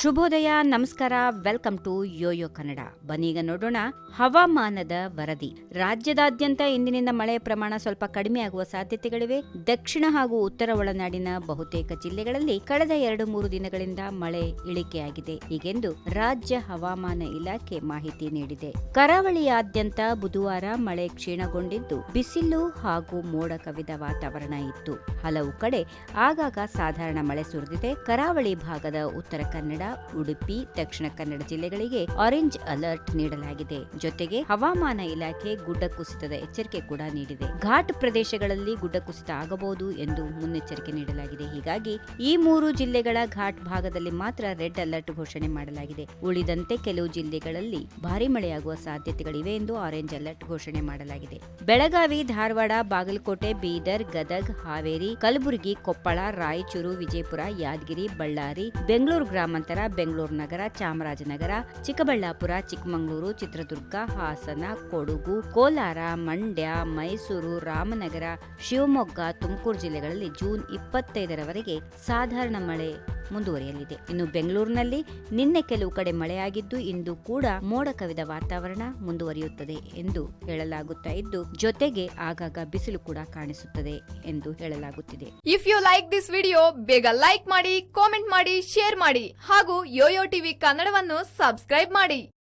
ಶುಭೋದಯ, ನಮಸ್ಕಾರ. Welcome to Yoyo Kannada. ಬನ್ನೀಗ ನೋಡೋಣ ಹವಾಮಾನದ ವರದಿ. ರಾಜ್ಯದಾದ್ಯಂತ ಇಂದಿನಿಂದ ಮಳೆಯ ಪ್ರಮಾಣ ಸ್ವಲ್ಪ ಕಡಿಮೆಯಾಗುವ ಸಾಧ್ಯತೆಗಳಿವೆ. ದಕ್ಷಿಣ ಹಾಗೂ ಉತ್ತರ ಒಳನಾಡಿನ ಬಹುತೇಕ ಜಿಲ್ಲೆಗಳಲ್ಲಿ ಕಳೆದ 2-3 ದಿನಗಳಿಂದ ಮಳೆ ಇಳಿಕೆಯಾಗಿದೆ ಹೀಗೆಂದು ರಾಜ್ಯ ಹವಾಮಾನ ಇಲಾಖೆ ಮಾಹಿತಿ ನೀಡಿದೆ. ಕರಾವಳಿಯಾದ್ಯಂತ ಬುಧವಾರ ಮಳೆ ಕ್ಷೀಣಗೊಂಡಿದ್ದು ಬಿಸಿಲು ಹಾಗೂ ಮೋಡ ಕವಿದ ವಾತಾವರಣ ಇತ್ತು. ಹಲವು ಕಡೆ ಆಗಾಗ ಸಾಧಾರಣ ಮಳೆ ಸುರಿದಿದೆ. ಕರಾವಳಿ ಭಾಗದ ಉತ್ತರ ಕನ್ನಡ, ಉಡುಪಿ, ದಕ್ಷಿಣ ಕನ್ನಡ ಜಿಲ್ಲೆಗಳಿಗೆ ಆರೆಂಜ್ ಅಲರ್ಟ್ ನೀಡಲಾಗಿದೆ. ಜೊತೆಗೆ ಹವಾಮಾನ ಇಲಾಖೆ ಗುಡ್ಡ ಕುಸಿತದ ಎಚ್ಚರಿಕೆ ಕೂಡ ನೀಡಿದೆ. ಘಾಟ್ ಪ್ರದೇಶಗಳಲ್ಲಿ ಗುಡ್ಡ ಕುಸಿತ ಆಗಬಹುದು ಎಂದು ಮುನ್ನೆಚ್ಚರಿಕೆ ನೀಡಲಾಗಿದೆ. ಹೀಗಾಗಿ ಈ 3 ಜಿಲ್ಲೆಗಳ ಘಾಟ್ ಭಾಗದಲ್ಲಿ ಮಾತ್ರ ರೆಡ್ ಅಲರ್ಟ್ ಘೋಷಣೆ ಮಾಡಲಾಗಿದೆ. ಉಳಿದಂತೆ ಕೆಲವು ಜಿಲ್ಲೆಗಳಲ್ಲಿ ಭಾರೀ ಮಳೆಯಾಗುವ ಸಾಧ್ಯತೆಗಳಿವೆ ಎಂದು ಆರೆಂಜ್ ಅಲರ್ಟ್ ಘೋಷಣೆ ಮಾಡಲಾಗಿದೆ. ಬೆಳಗಾವಿ, ಧಾರವಾಡ, ಬಾಗಲಕೋಟೆ, ಬೀದರ್, ಗದಗ್, ಹಾವೇರಿ, ಕಲಬುರಗಿ, ಕೊಪ್ಪಳ, ರಾಯಚೂರು, ವಿಜಯಪುರ, ಯಾದಗಿರಿ, ಬಳ್ಳಾರಿ, ಬೆಂಗಳೂರು ಗ್ರಾಮಾಂತರ, ಬೆಂಗಳೂರು ನಗರ, ಚಾಮರಾಜನಗರ, ಚಿಕ್ಕಬಳ್ಳಾಪುರ, ಚಿಕ್ಕಮಗಳೂರು, ಚಿತ್ರದುರ್ಗ, ಹಾಸನ, ಕೊಡಗು, ಕೋಲಾರ, ಮಂಡ್ಯ, ಮೈಸೂರು, ರಾಮನಗರ, ಶಿವಮೊಗ್ಗ, ತುಮಕೂರು ಜಿಲ್ಲೆಗಳಲ್ಲಿ ಜೂನ್ 25ರವರೆಗೆ ಸಾಧಾರಣ ಮಳೆ ಮುಂದುವರಿಯಲಿದೆ. ಇನ್ನು ಬೆಂಗಳೂರಿನಲ್ಲಿ ನಿನ್ನೆ ಕೆಲವು ಕಡೆ ಮಳೆಯಾಗಿದ್ದು ಇಂದು ಕೂಡ ಮೋಡ ಕವಿದ ವಾತಾವರಣ ಮುಂದುವರಿಯುತ್ತದೆ ಎಂದು ಹೇಳಲಾಗುತ್ತಾ ಇದ್ದು, ಜೊತೆಗೆ ಆಗಾಗ ಬಿಸಿಲು ಕೂಡ ಕಾಣಿಸುತ್ತದೆ ಎಂದು ಹೇಳಲಾಗುತ್ತಿದೆ. If you like this video, ಬೇಗ ಲೈಕ್ ಮಾಡಿ, ಕಾಮೆಂಟ್ ಮಾಡಿ, ಶೇರ್ ಮಾಡಿ ಹಾಗೂ ಯೋಯೋ ಟಿವಿ ಕನ್ನಡವನ್ನು ಸಬ್ಸ್ಕ್ರೈಬ್ ಮಾಡಿ.